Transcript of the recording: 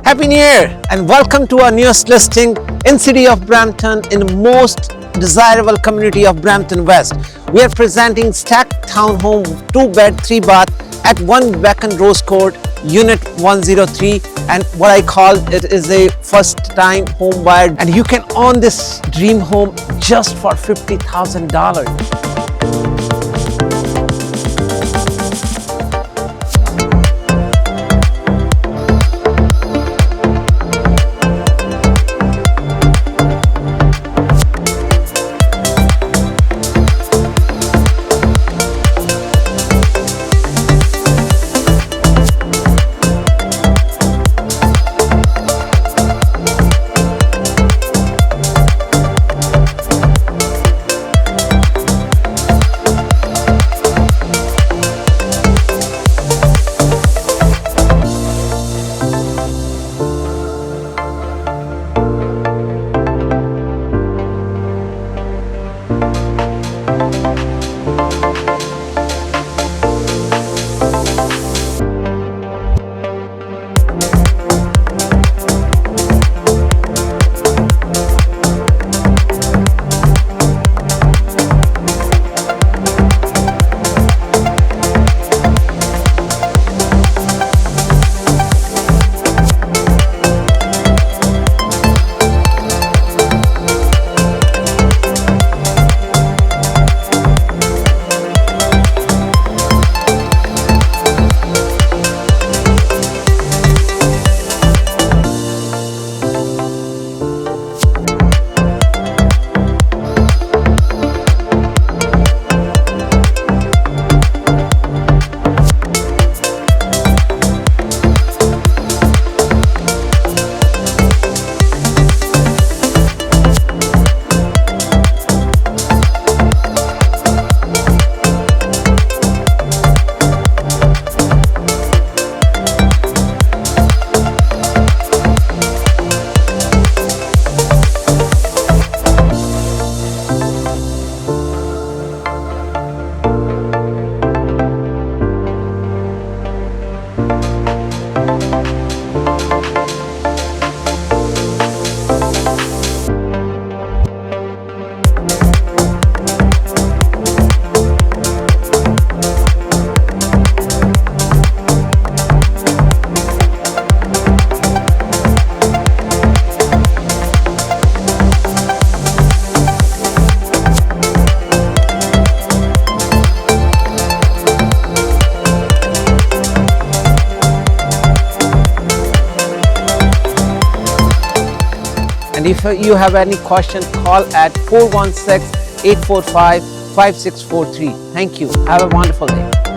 Happy New Year and welcome to our newest listing in city of Brampton in the most desirable community of Brampton West. We are presenting stacked townhome 2-bed 3-bath at 1 Beckenrose Court, Unit 103, and what I call it is a first-time home buyer, and you can own this dream home just for $50,000. And if you have any question, call at 416-845-5643. Thank you. Have a wonderful day.